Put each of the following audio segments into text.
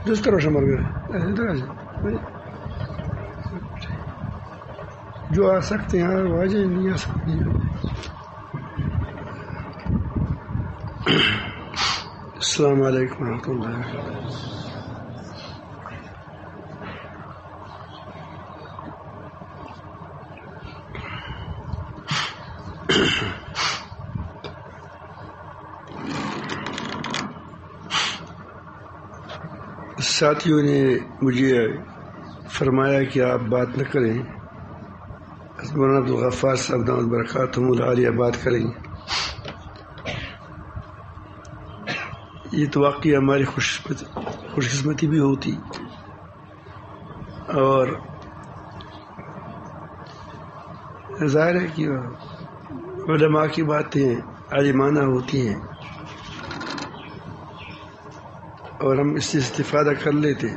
جس طرح سے مر گئے ادھر آ جائیں، جو آ سکتے ہیں وہ آ جائیں، نہیں آ سکتے ہیں۔ السلام علیکم ورحمۃ اللہ وبرکاتہ۔ ساتھیوں نے مجھے فرمایا کہ آپ بات نہ کریں، مولانا عبدالغفار صاحب دامت برکاتہم العالیہ بات کریں۔ یہ تو واقعی ہماری خوش قسمتی بھی ہوتی، اور ظاہر ہے کہ علماء کی باتیں عالمانہ ہوتی ہیں اور ہم اس سے استفادہ کر لیتے،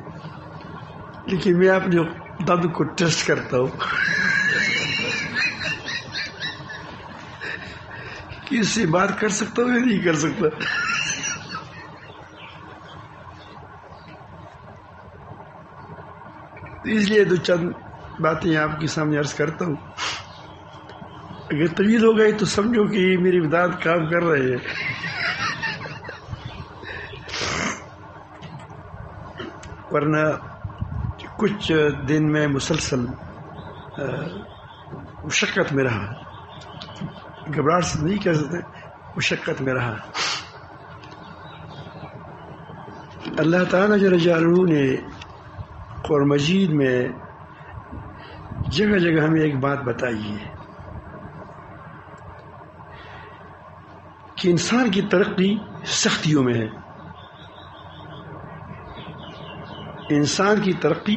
لیکن میں اپنے دم کو ٹیسٹ کرتا ہوں کہ اس سے بات کر سکتا ہوں یا نہیں کر سکتا۔ اس لیے دو چند باتیں آپ کے سامنے عرض کرتا ہوں، اگر طویل ہو گئی تو سمجھو کہ میری امداد کام کر رہے ہیں۔ ورنہ کچھ دن میں مسلسل مشقت میں رہا، گھبراہٹ سے نہیں کہہ سکتے، مشقت میں رہا۔ اللہ تعالیٰ جل جلالہ نے قرآن مجید میں جگہ جگہ ہمیں ایک بات بتائی ہے کہ انسان کی ترقی سختیوں میں ہے، انسان کی ترقی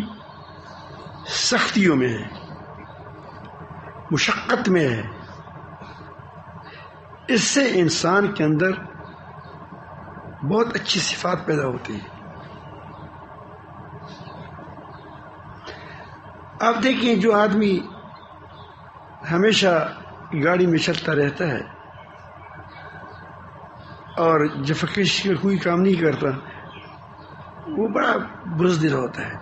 سختیوں میں ہے، مشقت میں ہے۔ اس سے انسان کے اندر بہت اچھی صفات پیدا ہوتی ہیں۔ آپ دیکھیں جو آدمی ہمیشہ گاڑی میں چلتا رہتا ہے اور جفکش کا کوئی کام نہیں کرتا، وہ بڑا بزدل ہوتا ہے،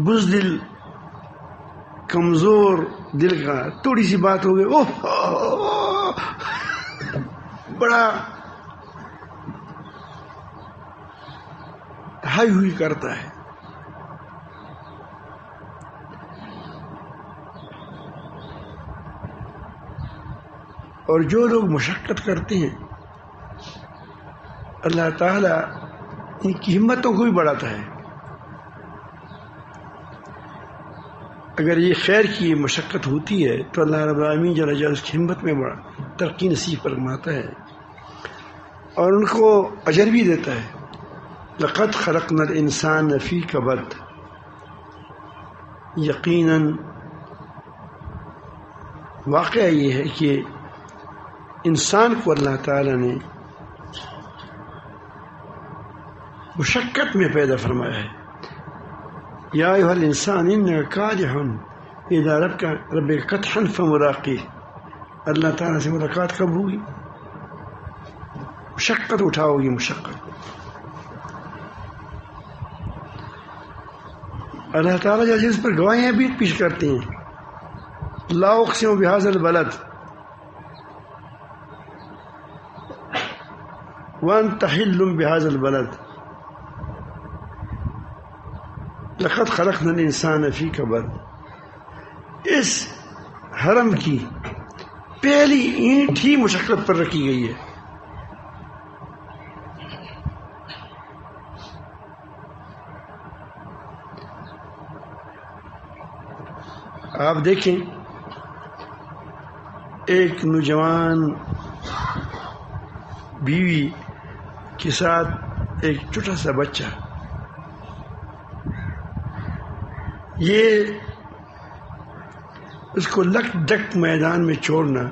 بزدل، کمزور دل کا، تھوڑی سی بات ہو گئی اوہ بڑا ہائی ہوئی کرتا ہے۔ اور جو لوگ مشقت کرتے ہیں اللہ تعالیٰ ان کی ہمتوں کو بھی بڑھاتا ہے۔ اگر یہ خیر کی مشقت ہوتی ہے تو اللہ رب العالمین جل جلالہ اس کی ہمت میں بڑا ترقی نصیب فرماتا ہے اور ان کو اجر بھی دیتا ہے۔ لقد خلقنا الانسان فی کبد، یقیناً واقعہ یہ ہے کہ انسان کو اللہ تعالیٰ نے مشقت میں پیدا فرمایا ہے۔ یا ایھا الانسان انک کادح الی ربک کدحا فملاقیہ، اللہ تعالیٰ سے ملاقات کب ہوگی؟ مشقت اٹھاؤ گی، مشقت۔ اللہ تعالیٰ جس پر گواہیاں بھی پیش کرتے ہیں، لا اقسم بہذا البلد وانت حل بہذا البلد لقد خلقنا الانسان فی کبد۔ اس حرم کی پہلی اینٹ ہی مشقت پر رکھی گئی ہے۔ آپ دیکھیں ایک نوجوان بیوی کے ساتھ ایک چھوٹا سا بچہ، یہ اس کو لک ڈک میدان میں چھوڑنا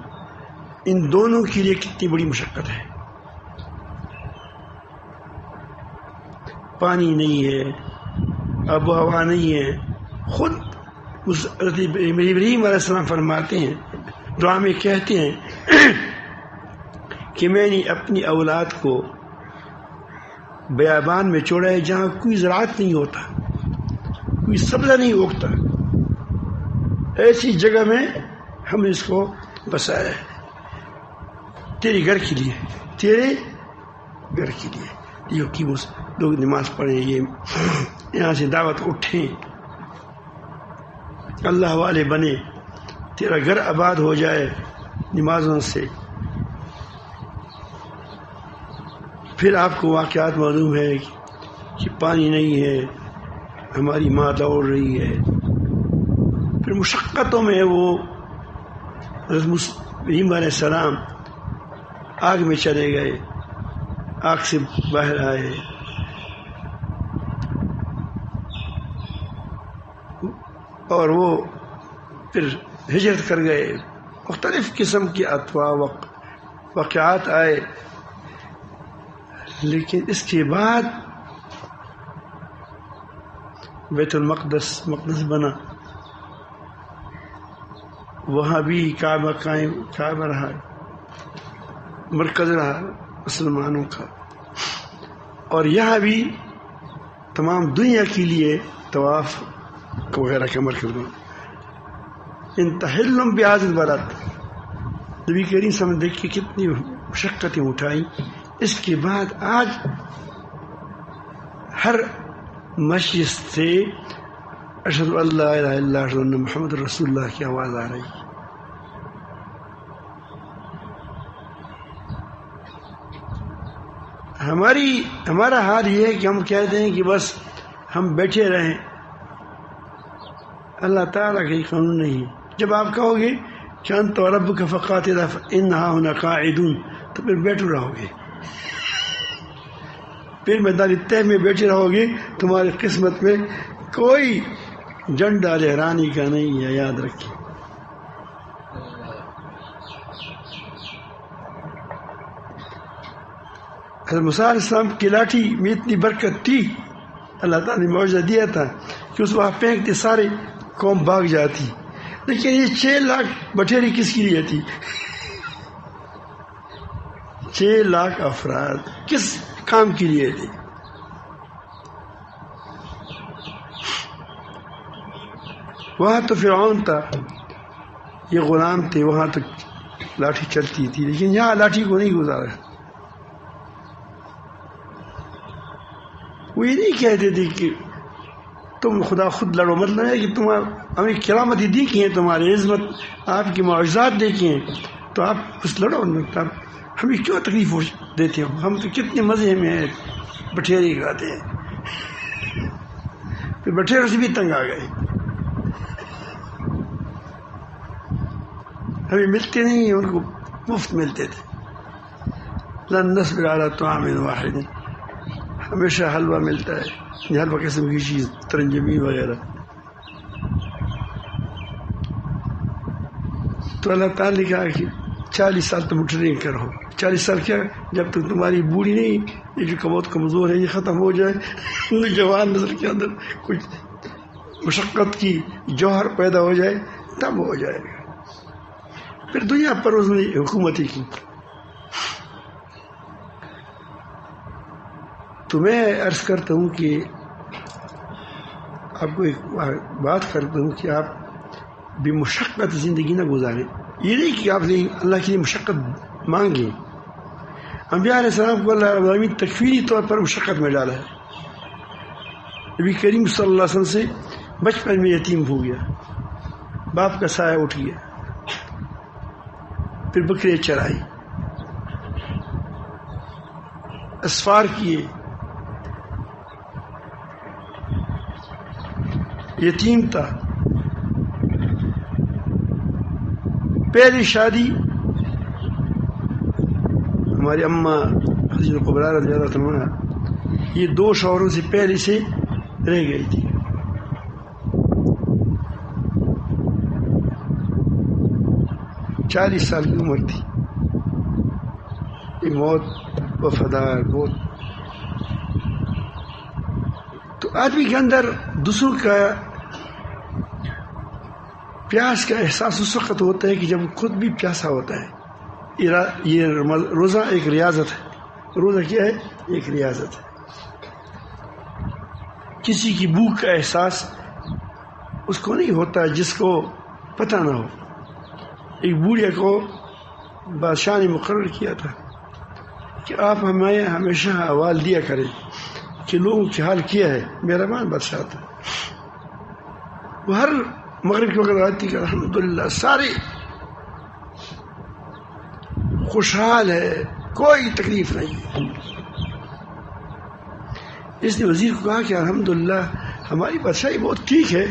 ان دونوں کے لیے کتنی بڑی مشقت ہے۔ پانی نہیں ہے، آب و ہوا نہیں ہے۔ خود ابراہیم علیہ السلام فرماتے ہیں، دعا میں کہتے ہیں کہ میں نے اپنی اولاد کو بیابان میں چھوڑا ہے جہاں کوئی زراعت نہیں ہوتا، کوئی سبزہ نہیں اگتا، ایسی جگہ میں ہم نے اس کو بسایا ہے تیرے گھر کے لیے، تیرے گھر کے لیے۔ یہ کہ وہ لوگ نماز پڑھیں، یہ یہاں سے دعوت اٹھیں، اللہ والے بنے، تیرا گھر آباد ہو جائے نمازوں سے۔ پھر آپ کو واقعات معلوم ہے کہ پانی نہیں ہے، ہماری ماں دوڑ رہی ہے، پھر مشقتوں میں وہ حضرت ابراہیم علیہ السلام آگ میں چلے گئے، آگ سے باہر آئے، اور وہ پھر ہجرت کر گئے، مختلف قسم کے واقعات آئے، لیکن اس کے بعد بیت المقدس بنا، وہاں بھی کعبہ رہا، مرکز رہا مسلمانوں کا، اور یہاں بھی تمام دنیا کے لیے طواف وغیرہ کا مرکز بنا۔ انتحلم بهذا البلد، نبی کریم صلی اللہ علیہ وسلم دیکھ کے کتنی مشقتیں اٹھائیں، اس کے بعد آج ہر مسجد سے اشہد ان لا الہ الا اللہ اشہد ان محمد رسول اللہ کی آواز آ رہی ہے۔ ہمارا حال یہ ہے کہ ہم کہتے ہیں کہ بس ہم بیٹھے رہیں، اللہ تعالیٰ کا قانون نہیں ہے۔ جب آپ کہو گے کہ انت وربک فقاتلا فإنہا ہنا قاعدون، تو پھر بیٹھے رہو گے، پھر میدان طے میں بیٹھے رہو گے، تمہاری قسمت میں کوئی جھنڈا لہرانے کا نہیں ہے، یاد رکھیں۔ حضرت موسیٰ علیہ السلام کی لاٹھی میں اتنی برکت تھی، اللہ تعالیٰ نے معجزہ دیا تھا کہ اس وقت پھینکتے سارے قوم بھاگ جاتی، لیکن یہ 6 لاکھ بٹھیری کس کے لیے تھی؟ 6 لاکھ افراد کس کام کے لیے تھے؟ وہاں تو فرعون تھا، یہ غلام تھے، وہاں تو لاٹھی چلتی تھی، لیکن یہاں لاٹھی کو نہیں گزارا۔ وہ یہ نہیں کہتے تھے کہ تم خدا خود لڑو، مطلب ہے کہ تم ہمیں کرامتیں دیکھی ہیں، تمہاری عظمت، آپ کی معجزات دیکھے ہیں، تو آپ بس لڑو، ہمیں کیوں تکلیف دیتے ہو؟ ہم تو کتنے مزے میں ہیں، بٹھیرے کھاتے ہیں، پھر بٹھیروں سے بھی تنگ آ گئے، ہمیں ملتے نہیں ہیں، ان کو مفت ملتے تھے۔ لن نصبر علی طعام واحد، ہمیشہ حلوہ ملتا ہے، حلوہ قسم کی چیز، ترنجبی وغیرہ۔ تو اللہ تعالیٰ نے کہا کہ 40 سال تم ٹریننگ کرو۔ 40 سال کیا؟ جب تک تمہاری بوڑھی نہیں، یہ جو بہت کمزور ہے، یہ ختم ہو جائے، جوان نسل کے اندر کچھ مشقت کی جوہر پیدا ہو جائے، تب ہو جائے گا۔ پھر دنیا پر اس نے حکومت کی۔ تو میں عرض کرتا ہوں کہ آپ کو ایک بات کرتا ہوں کہ آپ بھی مشقت زندگی نہ گزاریں۔ یہ نہیں کہ آپ نے اللہ کے لیے مشقت مانگیں۔ انبیاء علیہ السلام کو اللہ رب العالمین تکفیری طور پر مشقت میں ڈالا ہے۔ نبی کریم صلی اللہ علیہ وسلم سے بچپن میں یتیم ہو گیا، باپ کا سایہ اٹھ گیا، پھر بکرے چرائی، اسفار کیے، یتیم تھا، پہلی شادی ہماری اماں حضرت کبریٰ رضی اللہ عنہا، یہ 2 شوہروں سے پہلے سے رہ گئی تھی۔ چالیس سال کی عمر تھی، یہ بہت وفادار، بہت۔ تو آدمی کے اندر دوسروں کا پیاس کا احساس اس وقت ہوتا ہے کہ جب خود بھی پیاسا ہوتا ہے۔ یہ روزہ ایک ریاضت ہے. روزہ کیا ہے؟ ایک ریاضت ہے. کسی کی بھوک کا احساس اس کو نہیں ہوتا جس کو پتہ نہ ہو. ایک بوڑھے کو بادشاہ نے مقرر کیا تھا کہ آپ ہمیں ہمیشہ احوال دیا کریں کہ لوگوں کی حال کیا ہے. مہربان بادشاہ تھا. وہ ہر مغرب کے وقت آتی کہ الحمدللہ سارے خوشحال ہے، کوئی تکلیف نہیں. اس نے وزیر کو کہا کہ الحمدللہ ہماری بادشاہی بہت ٹھیک ہے.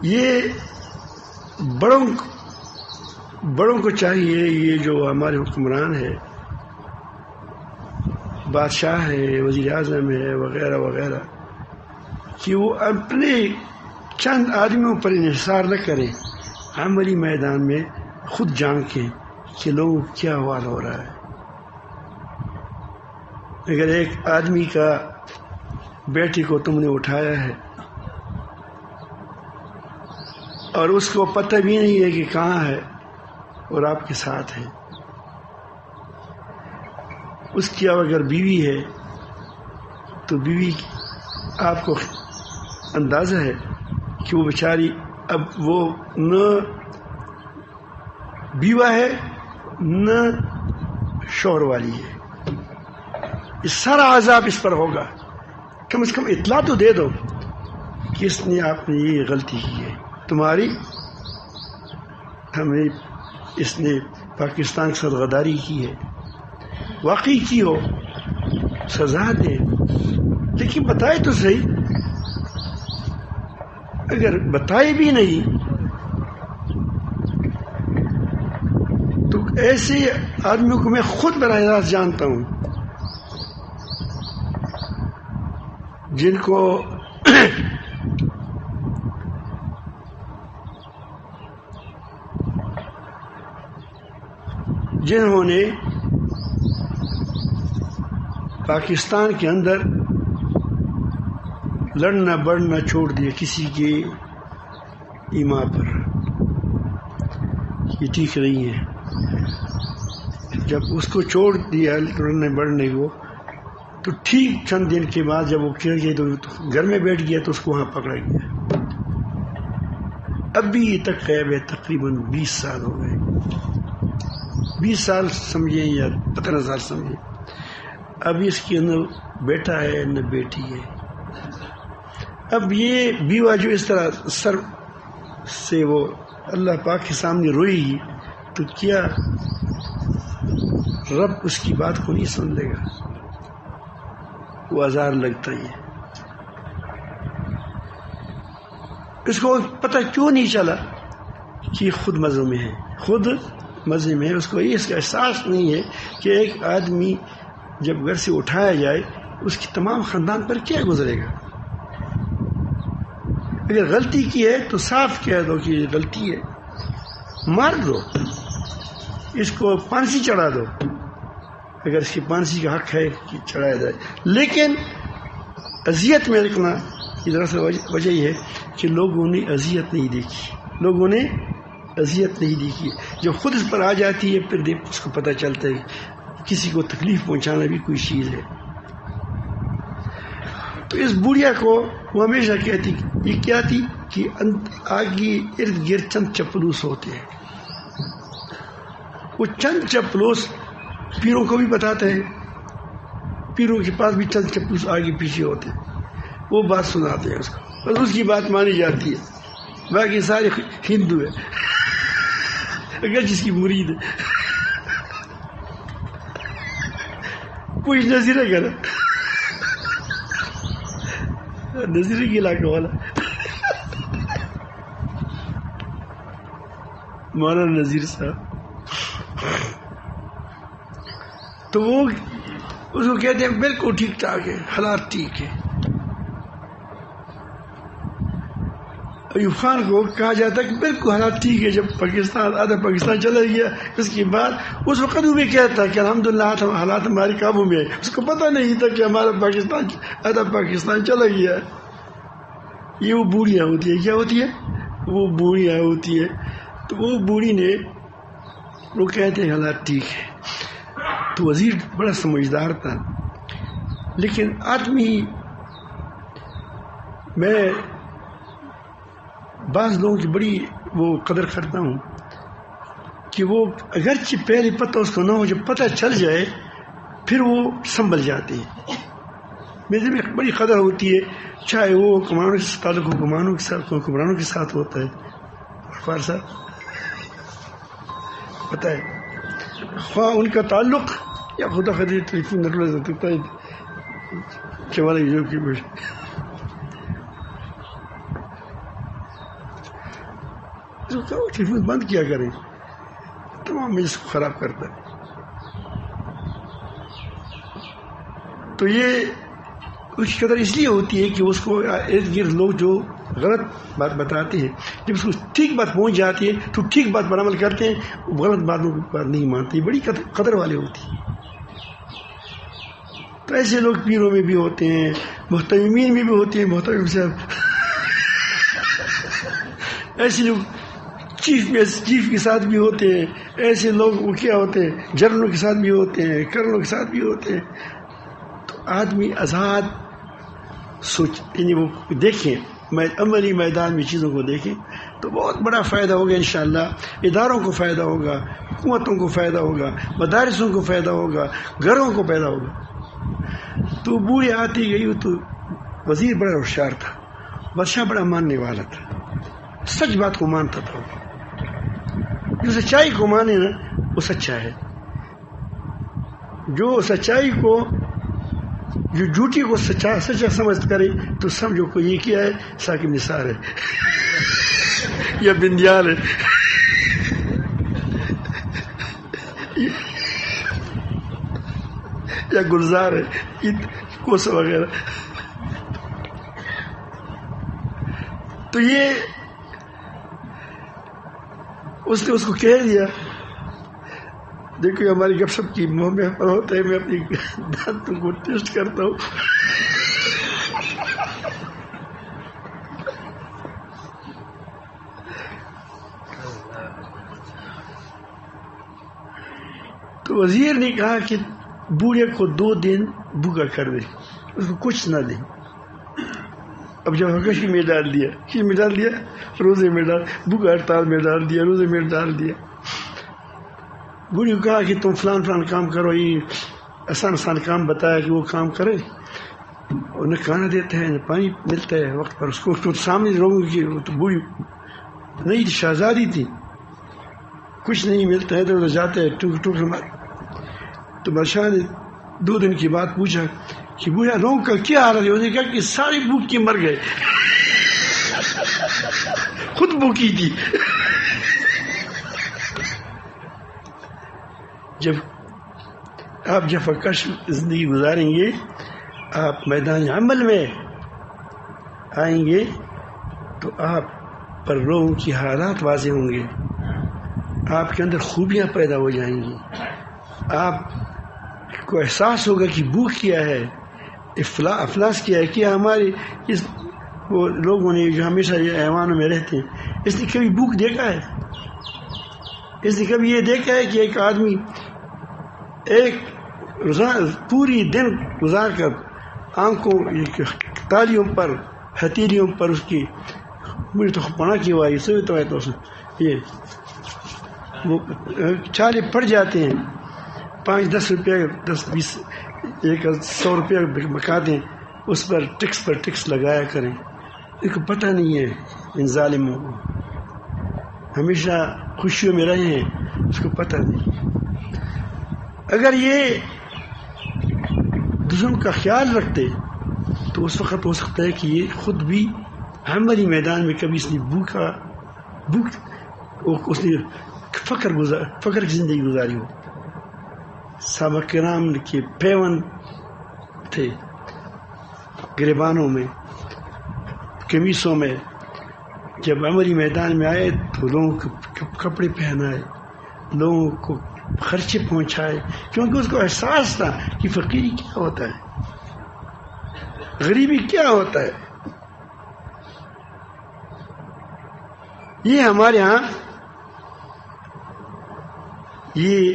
یہ بڑوں کو چاہیے، یہ جو ہمارے حکمران ہے، بادشاہ ہے، وزیر اعظم ہے وغیرہ وغیرہ، کہ وہ اپنے چند آدمیوں پر انحصار نہ کریں، عملی میدان میں خود جانکیں کہ لوگوں کو کیا حوال ہو رہا ہے. اگر ایک آدمی کا بیٹی کو تم نے اٹھایا ہے اور اس کو پتہ بھی نہیں ہے کہ کہاں ہے اور آپ کے ساتھ ہے، اس کی اگر بیوی ہے تو بیوی آپ کو اندازہ ہے کہ وہ بیچاری اب وہ نہ بیوہ ہے نہ شوہر والی ہے. یہ سارا عذاب اس پر ہوگا. کم از کم اطلاع تو دے دو کہ آپ نے یہ غلطی کی ہے تمہاری، اس نے پاکستان کے ساتھ غداری کی ہے، واقعی کی ہو سزا دے. لیکن بتائے تو صحیح. اگر بتائے بھی نہیں تو ایسے آدمیوں کو میں خود براہ راست جانتا ہوں جن کو جنہوں نے پاکستان کے اندر لڑنا بڑھنا چھوڑ دیا کسی کے ایما پر. یہ ٹھیک نہیں ہے. جب اس کو چھوڑ دیا لڑنے بڑھنے کو تو ٹھیک چند دن کے بعد جب وہ کھیل گئے تو گھر میں بیٹھ گیا تو اس کو وہاں پکڑا گیا. ابھی تک غائب ہے. تقریباً 20 سال ہو گئے. 20 سال سمجھیں یا 15 سال سمجھیں. اب اس کے نہ بیٹا ہے نہ بیٹی ہے. اب یہ بیوہ جو اس طرح سر سے وہ اللہ پاک کے سامنے روئے گی تو کیا رب اس کی بات کو نہیں سن لے گا؟ وہ آزار لگتا ہی ہے. اس کو پتہ کیوں نہیں چلا کہ خود مزے میں ہے، خود مزے میں ہے. اس کو اس کا احساس نہیں ہے کہ ایک آدمی جب گھر سے اٹھایا جائے اس کی تمام خاندان پر کیا گزرے گا. اگر غلطی کی ہے تو صاف کہہ دو کہ یہ غلطی ہے، مار دو، اس کو پھانسی چڑھا دو اگر اس کی پھانسی کا حق ہے کہ چڑھایا جائے. لیکن اذیت میں رکھنا کی دراصل وجہ یہ ہے کہ لوگوں نے اذیت نہیں دیکھی. لوگوں نے اذیت نہیں دیکھی. جب خود اس پر آ جاتی ہے پھر اس کو پتہ چلتا ہے کسی کو تکلیف پہنچانا بھی کوئی چیز ہے. تو اس بڑھیا کو وہ ہمیشہ کہتی، یہ کیا تھی کہ آگے ارد گرد چند چپلوس ہوتے ہیں. وہ چند چپلوس پیروں کو بھی بتاتے ہیں، پیروں کے پاس بھی چند چپلوس آگے پیچھے ہوتے ہیں. وہ بات سناتے ہیں اس کو، بس اس کی بات مانی جاتی ہے. باقی سارے ہندو ہے اگر جس کی مرید ہے. کوئی نظیرہ کرا نظیرے کے علاقے والا مولانا نذیر صاحب، تو وہ اس کو کہتے ہیں بالکل ٹھیک ٹھاک ہے، حالات ٹھیک ہے. ایوب خان کو کہا جاتا ہے کہ بالکل حالات ٹھیک ہے. جب پاکستان آدھا پاکستان چلا گیا اس کے بعد اس وقت وہ بھی کہتا ہے کہ الحمدللہ حالات ہمارے قابو میں ہے. اس کو پتہ نہیں تھا کہ ہمارا پاکستان آدھا پاکستان چلا گیا. یہ وہ بوڑھیاں ہوتی ہے. کیا ہوتی ہے؟ وہ بوڑھیاں ہوتی ہے. تو وہ بوڑھی نے وہ کہتے ہیں حالات ٹھیک ہے. تو وزیر بڑا سمجھدار تھا. لیکن آدمی میں بعض لوگوں کی بڑی وہ قدر کرتا ہوں کہ وہ اگرچہ پہلے پتہ اس کو نہ ہو، جب پتہ چل جائے پھر وہ سنبھل جاتے ہیں. میرے میں بڑی قدر ہوتی ہے، چاہے وہ حکمرانوں کے تعلق حکمرانوں کے ساتھ ہوتا ہے. غفار صاحب پتہ ہے خواہ ان کا تعلق یا خدا خدیر ٹیلیفون نرلا ہوتا ہے چوالا جو کی ٹیلیفون بند کیا کریں، تمام مجلس کو خراب کرتا ہے. تو یہ اس کی قدر اس لیے ہوتی ہے کہ اس کو ارد گرد لوگ جو غلط بات بتاتے ہیں، جب اس کو ٹھیک بات پہنچ جاتی ہے تو ٹھیک بات پر عمل کرتے ہیں، غلط باتوں پر نہیں مانتے. بڑی قدر والے ہوتی ہیں. تو ایسے لوگ پیروں میں بھی ہوتے ہیں، محتمین میں بھی ہوتے ہیں. محتمم صاحب ایسے لوگ چیف کے ساتھ بھی ہوتے ہیں. ایسے لوگ وہ کیا ہوتے ہیں، جنرلوں کے ساتھ بھی ہوتے ہیں، کرنلوں کے ساتھ بھی ہوتے ہیں. تو آدمی آزاد سوچ یعنی وہ دیکھیں، عملی میدان میں چیزوں کو دیکھیں تو بہت بڑا فائدہ ہوگا انشاءاللہ. اداروں کو فائدہ ہوگا، حکومتوں کو فائدہ ہوگا، مدارسوں کو فائدہ ہوگا، گھروں کو فائدہ ہوگا. تو بوڑھی آتی گئی تو وزیر بڑا ہوشیار تھا، بادشاہ بڑا ماننے والا تھا، سچ بات کو مانتا تھا. جو سچائی کو مانے نا وہ سچا ہے. جو سچائی کو جو جھوٹی کو سچا سمجھ کرے تو سمجھو کو یہ کیا ہے، ثاقب نثار ہے یا بندیال ہے یا گلزار ہے، کوسا وغیرہ. تو یہ اس نے اس کو کہہ دیا. دیکھو ہماری گپ سپ کی منہ میں ہوتا ہے، میں اپنی دانتوں کو ٹیسٹ کرتا ہوں. تو وزیر نے کہا کہ بوڑھے کو 2 دن بھوکا کر دے، اس کو کچھ نہ دے. اب جب حقشی میں ڈال دیا، روزے میں ڈال، بھوکا ہڑتال میں ڈال دیا، روزے میں ڈال دیا. بوڑھی کو کہا کہ تم فلان کام کرو، یہ آسان کام بتایا کہ وہ کام کرے. انہیں کھانا دیتا ہے، پانی ملتا ہے وقت پر. اس کو سامنے لوگوں کی تو بوڑھی نہیں تھی، شہزادی تھی، کچھ نہیں ملتا ہے تو جاتے ہے ٹوک مار. تو بادشاہ نے 2 دن کی بات پوچھا کہ بوڑھا لوگوں کا کیا حال ہے. انہوں نے کہا کہ ساری بھوک کے مر گئے، خود بھوکی تھی. جب آپ جفاکش زندگی گزاریں گے، آپ میدان عمل میں آئیں گے تو آپ پر لوگوں کی حالات واضح ہوں گے، آپ کے اندر خوبیاں پیدا ہو جائیں گی. آپ کو احساس ہوگا کہ بھوک کیا ہے، افلاس کیا ہے. کیا ہمارے وہ لوگوں نے جو ہمیشہ یہ ایوانوں میں رہتے ہیں، اس نے کبھی بھوک دیکھا ہے؟ اس نے کبھی یہ دیکھا ہے کہ ایک آدمی ایک پوری دن گزار کر آنکھوں تالیوں پر ہتھیلیوں پر اس کی مجھے تو پڑا کی ہوا یہ تو ہے، تو یہ وہ چالے پڑ جاتے ہیں، 5-10 روپیہ 10-20 100 روپیہ بکا دیں، اس پر ٹیکس لگایا کریں. ان کو پتہ نہیں ہے ان ظالموں کو، ہمیشہ خوشیوں میں رہے ہیں، اس کو پتہ نہیں. اگر یہ دوسروں کا خیال رکھتے تو اس وقت ہو سکتا ہے کہ یہ خود بھی عملی میدان میں کبھی اس نے اس نے فقر کی زندگی گزاری ہو. صحابہ کرام کے پیون تھے گریبانوں میں، قمیصوں میں. جب عملی میدان میں آئے تو لوگوں کو کپڑے پہنائے، لوگوں کو خرچے پہنچائے، کیونکہ اس کو احساس تھا کہ فقیری کیا ہوتا ہے، غریبی کیا ہوتا ہے. یہ ہمارے ہاں یہ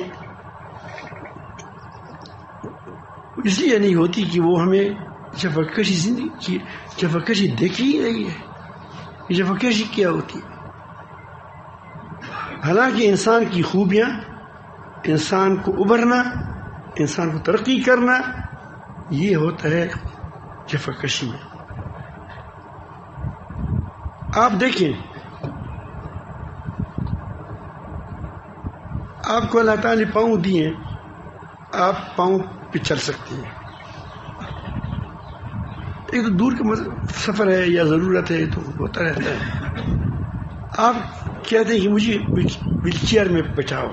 اس لیے نہیں ہوتی کہ وہ ہمیں جفاکشی زندگی کی جفاکشی دیکھی ہی نہیں ہے. یہ جفاکشی کیا ہوتی ہے؟ حالانکہ انسان کی خوبیاں، انسان کو ابھرنا، انسان کو ترقی کرنا، یہ ہوتا ہے جفاکشی میں. آپ دیکھیں، آپ کو اللہ تعالیٰ نے پاؤں دیے، آپ پاؤں پہ چل سکتے ہیں. ایک تو دور کا سفر ہے یا ضرورت ہے تو ہوتا رہتا ہے. آپ کہتے ہیں کہ مجھے ویل چیئر میں بچاؤ،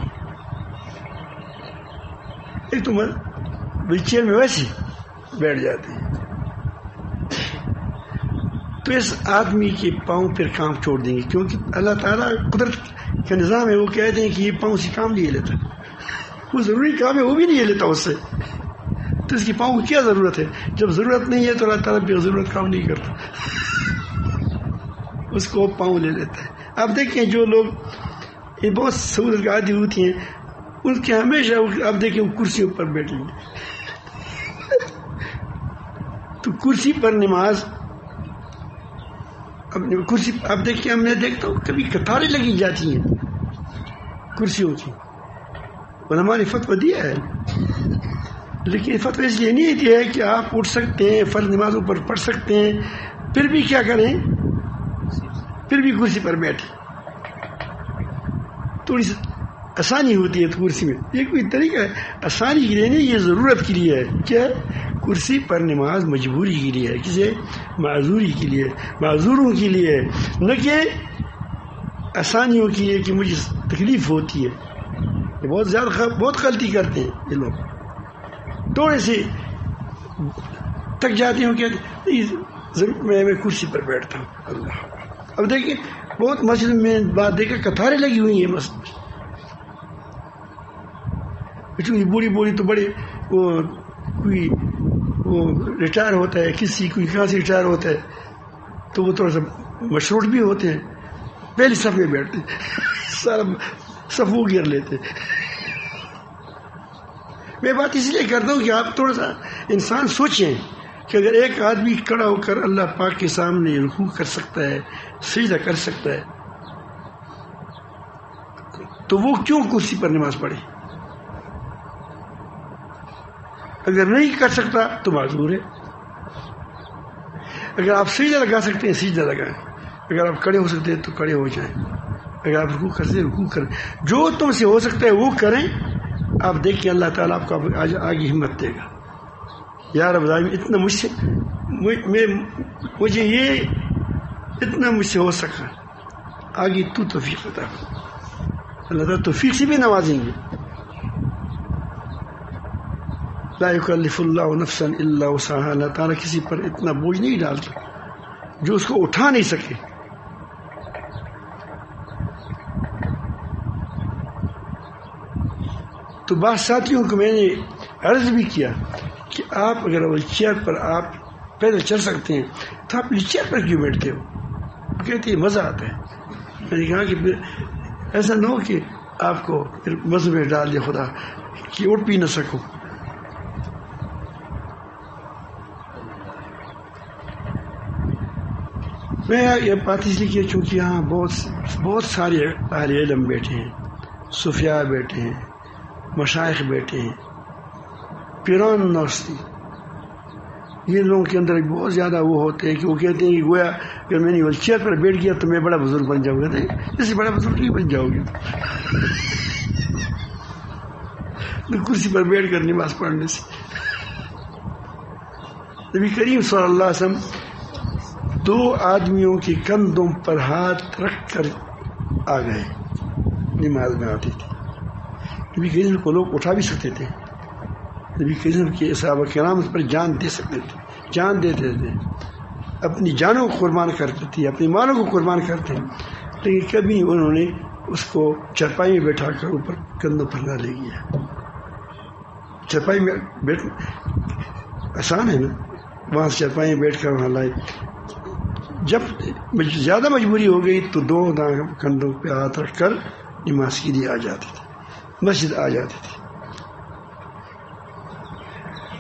ایک تو ویل چیئر میں ویسے بیٹھ جاتے ہیں، تو اس آدمی کے پاؤں پھر کام چھوڑ دیں گے، کیونکہ اللہ تعالیٰ قدرت کا نظام ہے. وہ کہتے ہیں کہ یہ پاؤں سے کام نہیں لیتا، وہ ضروری کام ہے وہ بھی نہیں لیتا اس سے، تو اس کی پاؤں کی کیا ضرورت ہے؟ جب ضرورت نہیں ہے تو اللہ تعالیٰ بے ضرورت کام نہیں کرتا، اس کو پاؤں لے لیتا ہے. آپ دیکھیں جو لوگ یہ بہت سہولت کا عادی ہوتی ہیں، ان کے ہمیشہ آپ دیکھیں وہ کرسیوں پر بیٹھیں گے. تو کرسی پر نماز، کرسی آپ دیکھیں، میں دیکھتا ہوں کبھی قطاریں لگی جاتی ہیں کرسیوں کی. علماء نے فتویٰ دیا ہے، لیکن فتویٰ اس لیے نہیں دیا ہے کہ آپ اٹھ سکتے ہیں، فرض نمازوں پر پڑھ سکتے ہیں، پھر بھی کیا کریں، پھر بھی کرسی پر بیٹھے. تھوڑی سی آسانی ہوتی ہے کرسی میں، یہ کوئی طریقہ ہے آسانی کے لیے نہیں، یہ ضرورت کے لیے ہے. کیا کرسی پر نماز مجبوری کے لیے ہے، کسے؟ معذوری کے لیے، معذوروں کے لیے، نہ کہ آسانیوں کے لیے کہ مجھے تکلیف ہوتی ہے. یہ بہت زیادہ بہت غلطی کرتے ہیں یہ لوگ. تھوڑے سے تک جاتے ہوں کہ میں کرسی پر بیٹھتا ہوں. اللہ، اب دیکھیں بہت مسجد میں بات دیکھا قطاریں لگی ہوئی ہیں مسجد میں. بوڑھی بوڑھی تو بڑے کوئی ریٹائر ہوتا ہے، کسی کوئی کہاں سے ریٹائر ہوتا ہے تو وہ تھوڑا سا مشروط بھی ہوتے ہیں، پہلی صف میں بیٹھتے ہیں، سارا صف وہ گھیر لیتے. میں بات اس لیے کرتا ہوں کہ آپ تھوڑا سا انسان سوچیں کہ اگر ایک آدمی کھڑا ہو کر اللہ پاک کے سامنے رکوع کر سکتا ہے، سجدہ کر سکتا ہے، تو وہ کیوں کرسی پر نماز پڑھے؟ اگر نہیں کر سکتا تو معذور ہے. اگر آپ سجدہ لگا سکتے ہیں سجدہ لگائیں، اگر آپ کھڑے ہو سکتے ہیں تو کھڑے ہو جائیں، اگر آپ رکوع کر سکتے ہیں رکوع کریں، جو تم سے ہو سکتا ہے وہ کریں. آپ دیکھیں اللہ تعالیٰ آپ کو آگے ہمت دے گا. یا رب العالمین اتنا مجھے یہ اتنا مجھ سے ہو سکا، آگے تو توفیق عطا کر. اللہ تعالیٰ توفیق سے بھی نوازیں گے. لا یکلف اللہ نفسا الا وسعها. اللہ تعالیٰ کسی پر اتنا بوجھ نہیں ڈالتا جو اس کو اٹھا نہیں سکے. تو بعض ساتھیوں کو میں نے عرض بھی کیا کہ آپ اگر ویل چیئر پر آپ پیدل چل سکتے ہیں تو آپ ویل چیئر پر کیوں بیٹھتے ہو؟ کہتے ہیں مزہ آتا ہے. میں نے کہا کہ پھر ایسا نہ ہو کہ آپ کو پھر مزے میں ڈال دے خدا کہ اٹھ بھی نہ سکو. میں یہ بات اس لیے کیا چونکہ یہاں بہت سارے اہل علم بیٹھے ہیں، صوفیاء بیٹھے ہیں، مشائخ بیٹھے ہیں، پیران نوستی. یہ لوگوں کے اندر بہت زیادہ وہ ہوتے ہیں کہ وہ کہتے ہیں کہ گویا اگر میں نے ویل چیئر پر بیٹھ گیا تو میں بڑا بزرگ بن جاؤں گا. اس سے بڑا بزرگ نہیں بن جاؤ گے کرسی پر بیٹھ کر نماز پڑھنے سے. نبی کریم صلی اللہ علیہ وسلم 2 آدمیوں کے کندھوں پر ہاتھ رکھ کر آ گئے، نماز میں آتے تھے. نبی کریم کو لوگ اٹھا بھی سکتے تھے، نبی کریم کے صحابہ کرام اس پر جان دے سکتے تھے، جان دیتے تھے، اپنی جانوں کو قربان کرتے تھے، اپنی مالوں کو قربان کرتے، لیکن کبھی انہوں نے اس کو چرپائی میں بیٹھا کر اوپر کندھوں پر نہ لے گیا. چرپائی میں بیٹھ آسان ہے نا، وہاں سے چرپائی میں بیٹھ کر وہاں لائے. جب زیادہ مجبوری ہو گئی تو 2 کندھوں پہ ہاتھ رکھ کر نماز کے لیے آ جاتے تھے. مسجد آ جاتے تھے.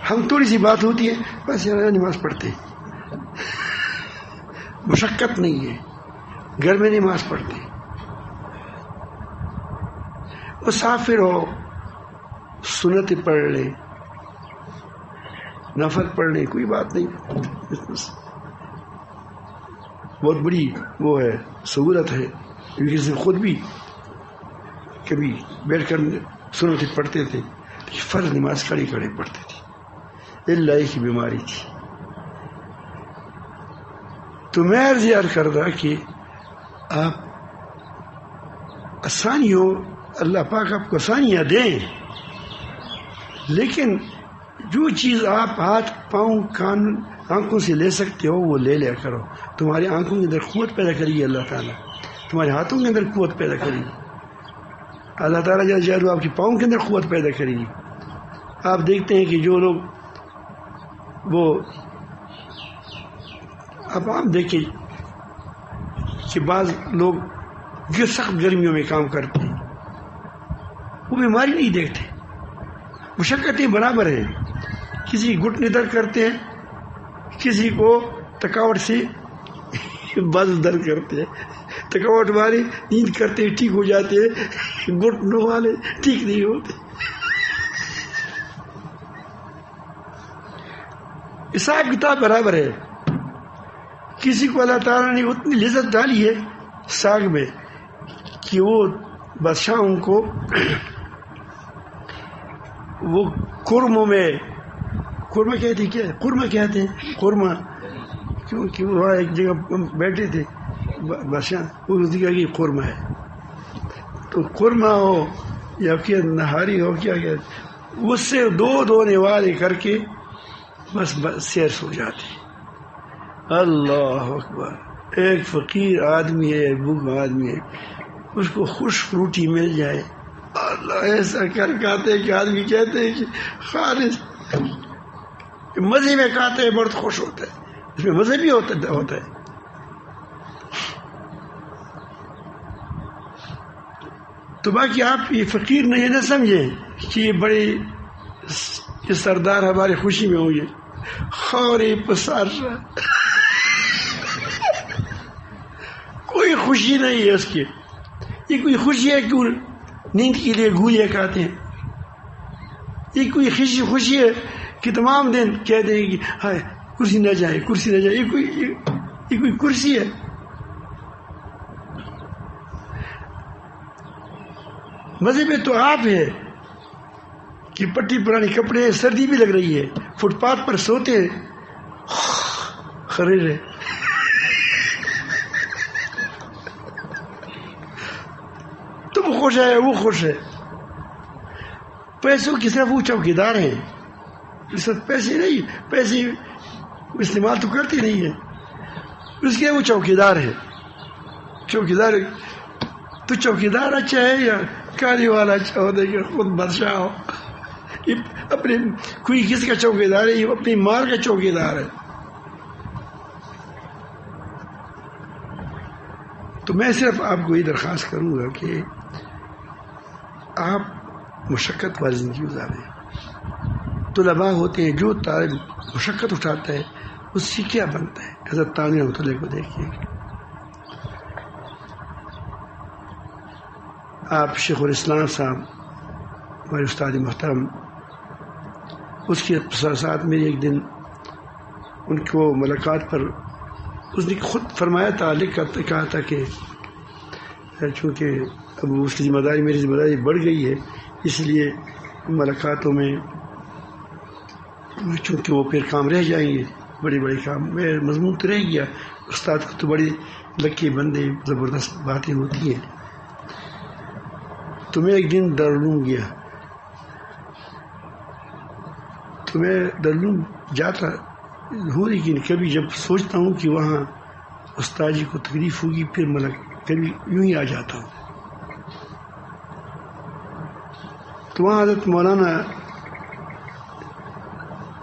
ہم تھوڑی سی بات ہوتی ہے بس یار نماز پڑھتے ہیں، مشقت نہیں ہے، گھر میں نماز پڑھتے. مسافر ہو سنت پڑھ لیں، نفل پڑھ لیں، کوئی بات نہیں. بہت بڑی وہ ہے، سہولت ہے. کسی خود بھی کبھی بیٹھ کر سنت پڑھتے تھے، فرض نماز کھڑے کھڑے پڑھتے تھے، اللہ کی بیماری تھی. تو میں عرض کر رہا کہ آپ آسانیوں، اللہ پاک آپ کو آسانیاں دیں، لیکن جو چیز آپ ہاتھ پاؤں کان آنکھوں سے لے سکتے ہو وہ لے لیا کرو. تمہاری آنکھوں کے اندر قوت پیدا کریے اللہ تعالیٰ، تمہارے ہاتھوں کے اندر قوت پیدا کریے اللہ تعالیٰ، جل جلالہ آپ کے پاؤں کے اندر قوت پیدا کریے. آپ دیکھتے ہیں کہ جو لوگ وہ اب آپ دیکھیں کہ بعض لوگ سخت گرمیوں میں کام کرتے ہیں، وہ بیماری نہیں دیکھتے، مشقتیں برابر ہیں. کسی گھٹنے درد کرتے ہیں، کسی کو تھکاوٹ سے بازو درد کرتے ہیں، تھکاوٹ والے نیند کرتے ٹھیک ہو جاتے ہیں، گھٹنوں والے ٹھیک نہیں ہوتے. حساب کتاب برابر ہے. کسی کو اللہ تعالیٰ نے اتنی لذت ڈالی ہے ساگ میں کہ وہ بادشاہوں کو وہ قورموں میں، قورمہ کہتے ہیں، کیا قورمہ کہتے ہیں، قورمہ، کیونکہ وہاں ایک جگہ بیٹھے تھے بادشاہ، وہ دیکھا کہ قورمہ ہے، تو قورمہ ہو یا پھر نہاری ہو، کیا کہتے اس سے دو نوالے کر کے بس سیر سو جاتے. اللہ اکبر. ایک فقیر آدمی ہے، بھوکا آدمی ہے، اس کو خشک روٹی مل جائے، اللہ ایسا کر کھاتے ہیں کہ آدمی کہتے ہیں کہ خالص مزے میں کھاتے ہیں، بہت خوش ہوتا ہے، اس میں مزے بھی ہوتا ہے. تو باقی آپ یہ فقیر نہیں نہ سمجھیں کہ یہ بڑے یہ سردار ہمارے خوشی میں ہوں گے. خورے پسار کوئی خوشی نہیں ہے اس کی. یہ کوئی خوشی ہے کہ نیند کے لیے گولیاں کھاتے ہیں؟ یہ کوئی خوشی ہے کہ تمام دن کہتے ہیں کہ ہائے کرسی نہ جائے، کرسی نہ جائے؟ یہ کوئی کرسی ہے؟ مزے میں تو آپ ہے کہ پٹی پرانی کپڑے، سردی بھی لگ رہی ہے، فٹ پاتھ پر سوتے ہیں، خریر ہے. تم خوش ہے، وہ خوش ہے. پیسوں کی صرف وہ چوکیدار ہیں، اس وقت پیسے نہیں، پیسے استعمال تو کرتے نہیں ہیں، اس کے وہ چوکیدار ہے. چوکیدار تو چوکیدار اچھا ہے یا کالی والا اچھا ہوتا ہے کہ خود بادشاہ ہو؟ اپنے کوئی کس کا چوکیدار ہے؟ یہ اپنی مال کا چوکیدار ہے. تو میں صرف آپ کو یہ درخواست کروں گا کہ آپ مشقت والی زندگی گزاریں. طلباء ہوتے ہیں، جو طالب مشقت اٹھاتا ہے اس سے کیا بنتا ہے. حضرت تانوی رحمۃ اللہ کو دیکھیے، آپ شیخ الاسلام صاحب ہمارے استاد محترم، اس کے ساتھ میری ایک دن ان کو ملاقات پر اس نے خود فرمایا تھا، کہا تھا کہ چونکہ اب اس کی ذمہ داری، میری ذمہ داری بڑھ گئی ہے، اس لیے ملاقاتوں میں چونکہ وہ پھر کام رہ جائیں گے، بڑے بڑے کام، میں مضمون تو رہ گیا. استاد کو تو بڑی لکی بندے، زبردست باتیں ہوتی ہیں. تو میں ایک دن دارالعلوم گیا، تو میں دارالعلوم جاتا ہوں، لیکن کبھی جب سوچتا ہوں کہ وہاں استاد جی کو تکلیف ہوگی، پھر میں کبھی یوں ہی آ جاتا ہوں. تو وہاں حضرت مولانا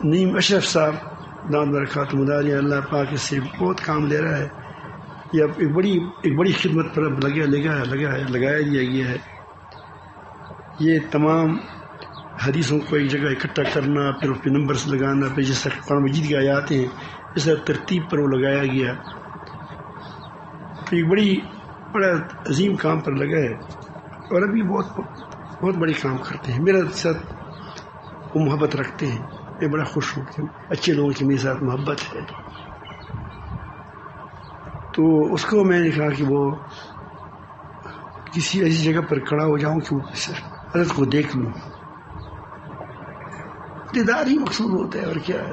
نعیم اشرف صاحب دامت برکاتہ مداریہ، اللہ پاک اس سے بہت کام لے رہا ہے. یہ ایک بڑی خدمت پر اب لگایا گیا ہے. یہ تمام حدیثوں کو ایک جگہ اکٹھا کرنا، پھر اس پہ نمبرز لگانا، پھر جس طرح قرآن مجید کی آیات ہیں اس طرح ترتیب پر وہ لگایا گیا، ایک بڑا عظیم کام پر لگا ہے، اور ابھی بہت بڑی کام کرتے ہیں۔ میرے ساتھ وہ محبت رکھتے ہیں، میں بڑا خوش ہوں کہ اچھے لوگوں کی میرے ساتھ محبت ہے۔ تو اس کو میں نے کہا کہ وہ کسی ایسی جگہ پر کھڑا ہو جاؤں کہ وہ حضرت کو دیکھ لوں، دیدار ہی مقصود ہوتا ہے اور کیا ہے۔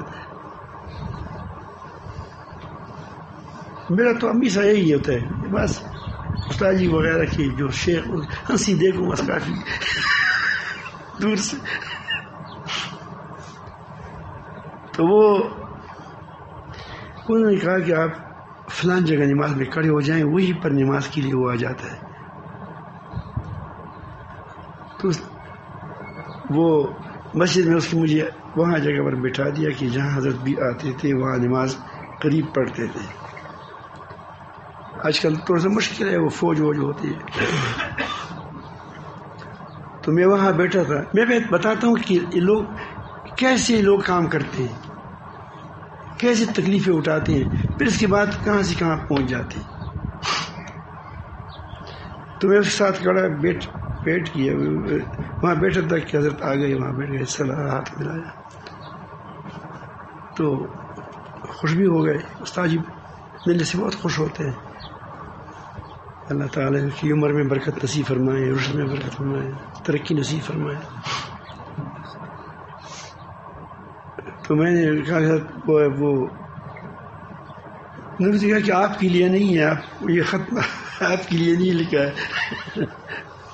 میرا تو ہمیشہ یہی ہوتا ہے، بس استاد جی وغیرہ کی جو شیخ ہنسی دیکھوں بس کافی دور سے۔ تو وہ انہوں نے کہا کہ آپ فلان جگہ نماز میں کھڑے ہو جائیں، وہی پر نماز کے لیے وہ آ جاتا ہے۔ تو وہ مسجد میں اس کی مجھے وہاں جگہ پر بٹھا دیا کہ جہاں حضرت بھی آتے تھے وہاں نماز قریب پڑھتے تھے۔ آج کل تھوڑا سا مشکل ہے، وہ فوج ہوتی ہے، تو میں وہاں بیٹھا تھا۔ میں بتاتا ہوں کہ یہ لوگ کیسے کام کرتے ہیں، کیسے تکلیفیں اٹھاتے ہیں، پھر اس کے بعد کہاں سے کہاں پہنچ جاتے ہیں۔ تو میں اس کے ساتھ کھڑا بیٹھ کیا، وہاں بیٹھا تھا کہ حضرت آ گئے، وہاں بیٹھ گئے، سلام ہاتھ ملایا تو خوش بھی ہو گئے۔ استاد جی ملنے سے بہت خوش ہوتے ہیں۔ اللہ تعالیٰ کی عمر میں برکت نصیب فرمائے، رشد میں برکت فرمائے، ترقی نصیب فرمائے۔ تو میں نے کہا وہ کہا کہ آپ کے لیے نہیں ہے، آپ یہ خط آپ کے لیے نہیں لکھا ہے۔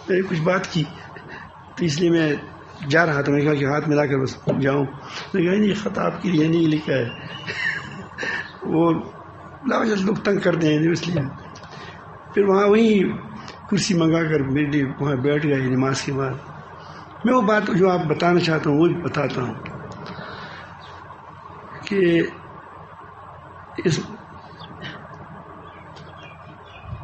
میں نے کچھ بات کی تو اس لیے میں جا رہا تھا، میں نے کہا کہ ہاتھ ملا کر بس جاؤں۔ میں نے کہا نہیں، خط آپ کے لیے نہیں لکھا ہے، وہ لاوجہ لوگ تنگ کرتے ہیں اس لیے۔ پھر وہیں کرسی منگا کر میرے لیے وہاں بیٹھ گئے نماز کے بعد۔ میں وہ بات جو آپ بتانا چاہتا ہوں وہ بھی بتاتا ہوں کہ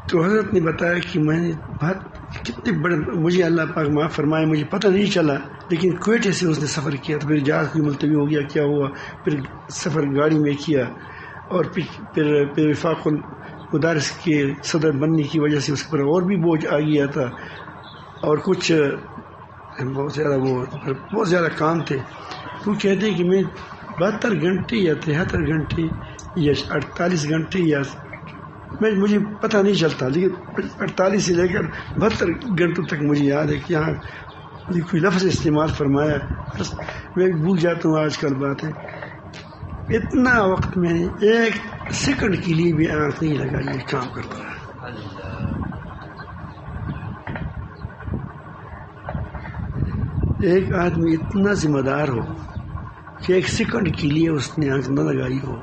تو حضرت نے بتایا کہ میں نے بات کتنے بڑے، مجھے اللہ پاک معاف فرمائے، مجھے پتہ نہیں چلا، لیکن کوئٹے سے اس نے سفر کیا، تو پھر جہاز کوئی ملتوی ہو گیا، کیا ہوا، پھر سفر گاڑی میں کیا، اور پھر وفاق المدارس کے صدر بننے کی وجہ سے اس پر اور بھی بوجھ آ گیا تھا، اور کچھ بہت زیادہ کام تھے۔ تو کہتے ہیں کہ میں 72 گھنٹے یا 73 گھنٹے یا 48 گھنٹے یا مجھے پتہ نہیں چلتا، لیکن 48 سے لے کر 72 گھنٹوں تک مجھے یاد ہے کہ یہاں کوئی لفظ استعمال فرمایا، بس میں بھول جاتا ہوں آج کل بات ہے۔ اتنا وقت میں نے ایک سیکنڈ کے لیے بھی آنکھ نہیں لگا، یہ کام کرتا رہا۔ ایک آدمی اتنا ذمہ دار ہو کہ ایک سیکنڈ کے لیے اس نے آنکھ نہ لگائی ہو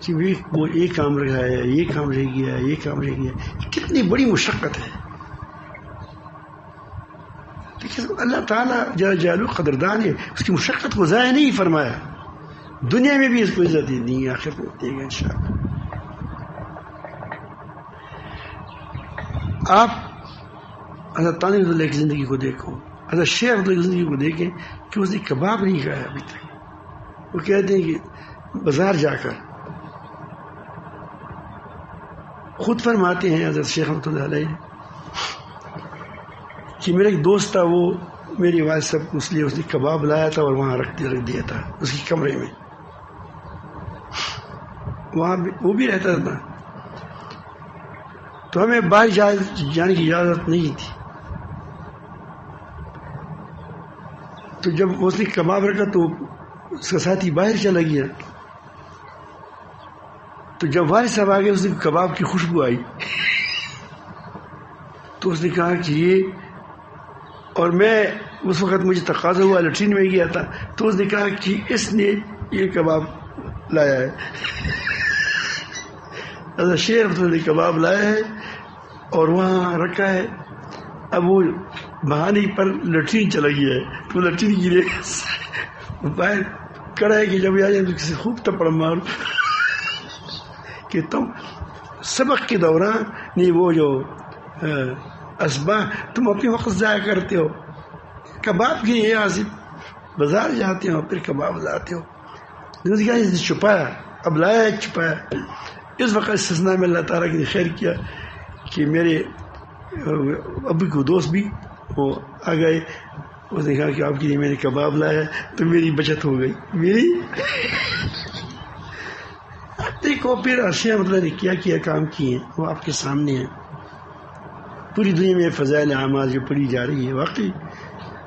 کہ وہ یہ کام رہ گیا ہے، یہ کام رہ گیا ہے، یہ کام رہ گیا، کتنی بڑی مشقت ہے۔ اللہ تعالیٰ جل جلالہ قدردان ہے، اس کی مشقت کو ضائع نہیں فرمایا، دنیا میں بھی اس کو عزت دے دی، آخرت میں دے گا انشاءاللہ۔ آپ حضرت تانوی رضی اللہ کی زندگی کو دیکھو، حضرت شیخ رضی اللہ کی زندگی کو دیکھیں کہ اس نے کباب نہیں کھایا ابھی تک۔ وہ کہتے ہیں کہ بازار جا کر خود فرماتے ہیں حضرت شیخ رحمۃ اللہ علیہ کہ میرا ایک دوست تھا، وہ میری والد صاحب اس لیے اس نے کباب لایا تھا اور وہاں رکھ دیا تھا اس کی کمرے میں، وہاں وہ بھی رہتا تھا، تو ہمیں باہر جانے کی اجازت نہیں تھی۔ تو جب اس نے کباب رکھا تو اس کا ساتھی باہر چلا گیا، تو جب والد صاحب آ گئے اس نے کباب کی خوشبو آئی، تو اس نے کہا کہ یہ، اور میں اس وقت مجھے تقاضا ہوا، لیٹرین میں گیا تھا، تو اس نے کہا کہ اس نے یہ کباب لایا ہے، حضرت شیخ نے کباب لایا ہے اور وہاں رکھا ہے، اب وہ بہانے پر لیٹرین چلا گیا ہے، تو لیٹرین گرے باہر کڑا ہے کہ جب آ جائے تو کسی خوب تپڑ مارو کہ تم سبق کے دوران نہیں وہ جو اسباح تم اپنے وقت ضائع کرتے ہو، کباب کے لیے آصف بازار جاتے ہو پھر کباب لاتے ہو. چھپایا اب لایا ہے چھپایا. اس وقت استثناء میں اللہ تعالیٰ کی خیر کیا کہ میرے ابو کو دوست بھی وہ آ گئے. اس نے کہا کہ آپ کے لیے میں نے کباب لایا تو میری بچت ہو گئی. میری دیکھو پھر عرصے مطلب نے کیا کام کیے ہیں وہ آپ کے سامنے ہیں. پوری دنیا میں فضائل اعمال جو پڑھی جا رہی ہے واقعی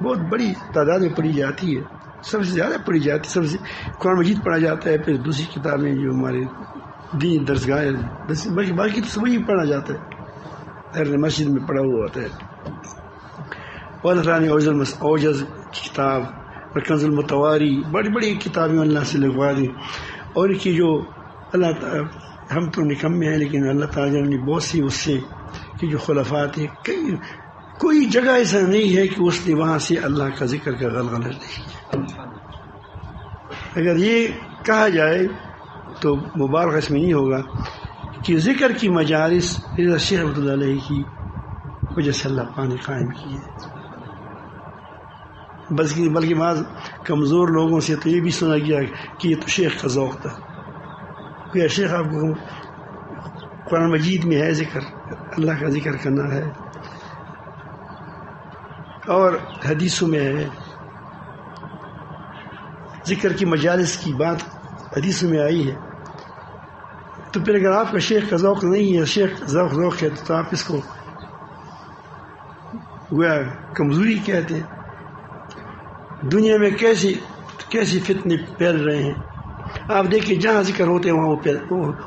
بہت بڑی تعداد میں پڑھی جاتی ہے. سب سے زیادہ پڑھی جاتی ہے. سب سے قرآن مجید پڑھا جاتا ہے. پھر دوسری کتابیں جو ہمارے دین درسگاہ بلکہ باقی تو سب ہی پڑھا جاتا ہے. ہر مسجد میں پڑھا ہوا ہوتا ہے. اور اللہ تعالیٰ نے اوجز کی کتاب اور کنز المتواری بڑی بڑی کتابیں اللہ سے لگوا دی. اور ان کی جو اللہ تعالیٰ ہم تو نکمے ہیں لیکن اللہ تعالیٰ نے بہت سی اس سے کہ جو خلفات ہیں کوئی جگہ ایسا نہیں ہے کہ اس نے وہاں سے اللہ کا ذکر کا غلغلہ نہیں کیا. اگر یہ کہا جائے تو مبالغہ اس میں نہیں ہوگا کہ ذکر کی مجالس شیخ رحمۃ اللہ علیہ کی وجہ سے اللہ پاک نے قائم کی ہے. بلکہ بعض کمزور لوگوں سے تو یہ بھی سنا گیا کہ یہ تو شیخ کا ذوق تھا. کہ شیخ آپ کو قرآن مجید میں ہے ذکر اللہ کا ذکر کرنا ہے اور حدیثوں میں ہے ذکر کی مجالس کی بات حدیثوں میں آئی ہے. تو پھر اگر آپ کا شیخ کا ذوق نہیں ہے شیخ ذوق ہے تو آپ اس کو گویا کمزوری کہتے ہیں. دنیا میں کیسی فتنے پھیل رہے ہیں. آپ دیکھیں جہاں ذکر ہوتے ہیں وہاں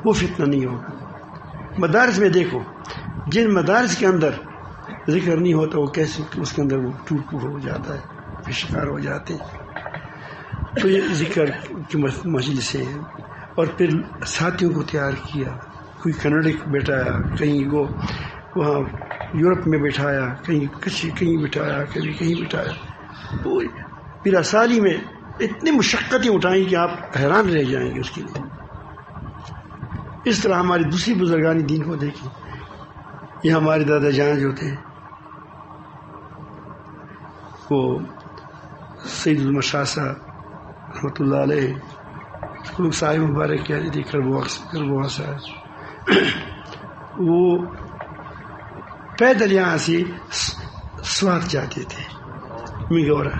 وہ فتنہ نہیں ہوگا. مدارس میں دیکھو جن مدارس کے اندر ذکر نہیں ہوتا وہ کیسے اس کے اندر وہ ٹوٹ ہو جاتا ہے پھر شکار ہو جاتے ہیں. تو یہ ذکر کی مجلس ہیں. اور پھر ساتھیوں کو تیار کیا. کوئی کنڈک بیٹھایا کہیں وہ وہاں یورپ میں بٹھایا کہیں بٹھایا کبھی کہیں بٹھایا. پھر سالی میں اتنی مشقتیں اٹھائیں کہ آپ حیران رہ جائیں گے اس کے لیے. اس طرح ہماری دوسری بزرگان دین کو دیکھیں. یہ ہمارے دادا جان جو تھے وہ سید المشاہ صاحب رحمۃ اللہ علیہ لوگ صاحب مبارک کہتے تھے کربوا صاحب وہ پیدل یہاں سے سوات جاتے تھے میگورا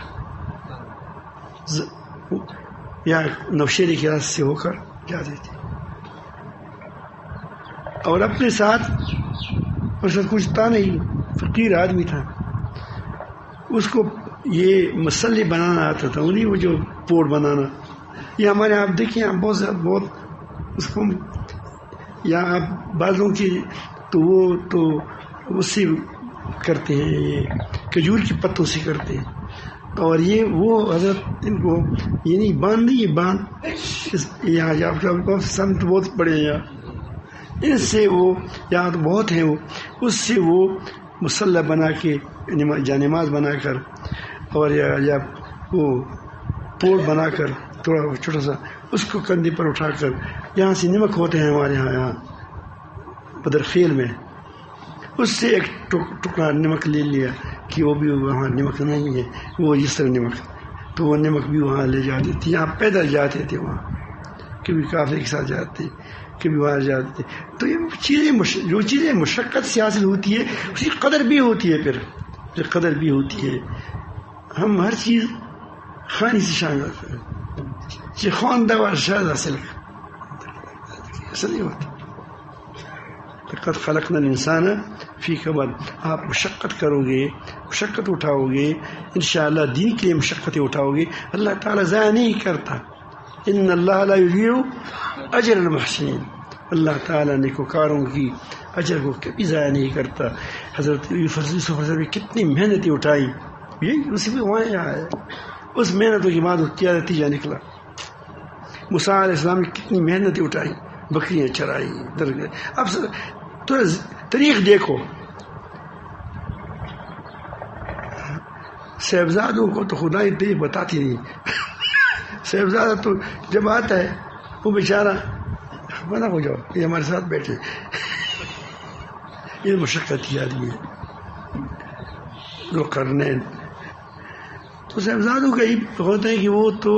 یا نوشیری کے راستے سے ہو کر جاتے تھے. اور اپنے ساتھ کچھ تھا نہیں فقیر آدمی تھا. اس کو یہ مسلح بنانا آتا تھا انہیں وہ جو پوڑ بنانا. یہ ہمارے آپ دیکھیں آپ بہت اس کو یا آپ بعضوں کی تو وہ تو اس سے کرتے ہیں یہ کھجور کی پتوں سے کرتے ہیں. اور یہ وہ حضرت ان کو یہ نہیں باندھ نہیں یہ باندھ یہاں آپ کو سمت بہت پڑے ہیں یہاں اس سے وہ یہاں تو بہت ہیں وہ اس سے وہ مسلح بنا کے جانماز بنا کر اور یا وہ پوڑ بنا کر تھوڑا چھوٹا سا اس کو کندھے پر اٹھا کر یہاں سے نمک ہوتے ہیں ہمارے یہاں بدرخیل میں اس سے ایک ٹکڑا نمک لے لیا کہ وہ بھی وہاں نمک نہیں ہے وہ اس طرح نمک تو وہ نمک بھی وہاں لے جاتے تھے. یہاں پیدل جاتے تھے وہاں کبھی قافلے کے ساتھ جاتے کبھی وہاں جاتے تھے. تو یہ جو چیزیں مشقت سے حاصل ہوتی ہے اس کی قدر بھی ہوتی ہے. پھر قدر بھی ہوتی ہے. ہم ہر چیز خانی سے شامل کریں یہ خواندہ و ارشاد حاصل ایسا نہیں ہوتا. لقد خلقنا الانسان فی کبد. آپ مشقت کرو گے مشقت اٹھاؤ گے انشاءاللہ دین کے لیے مشقتیں اٹھاؤ گے اللہ تعالیٰ ضائع نہیں کرتا. ان اللہ لا یضیع اجر المحسنین. اللہ تعالیٰ نیکوکاروں کی اجر کو کبھی ضائع نہیں کرتا. حضرت یوسف نے کتنی محنتیں اٹھائی یہی اسی بھی وہاں ہے. اس محنتوں کے بعد کیا نتیجہ نکلا. موسیٰ علیہ السلام نے کتنی محنتیں اٹھائی بکریاں چرائی درگاہ. اب تو تاریخ دیکھو صاحبزادوں کو تو خدا ہی بتاتی نہیں. صاحبزادہ تو جب آتا ہے وہ بیچارہ بنا ہو جاؤ یہ ہمارے ساتھ بیٹھے یہ مشقت کی آدمی ہے. ذوالقرنین تو صاحبزادوں کا ہی ہوتا ہے کہ وہ تو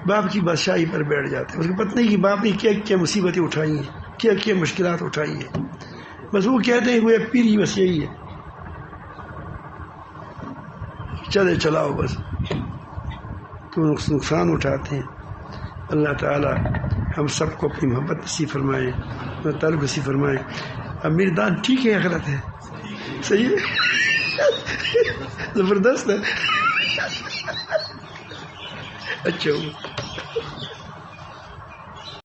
باپ کی بادشاہی پر بیٹھ جاتے ہیں. اس کو پتہ نہیں کہ باپ نے کیا کیا مصیبتیں اٹھائی ہیں, کیا کیا مشکلات اٹھائی ہیں. بس وہ کہتے ہیں وہ پیری بس یہی ہے, چلے چلاؤ بس. تو نقصان اٹھاتے ہیں. اللہ تعالی ہم سب کو اپنی محبت نصیب فرمائے, اپنا تعلق نصیب فرمائے. اب میری دان ٹھیک ہے یا غلط ہے؟ صحیح ہے, زبردست ہے. اچھا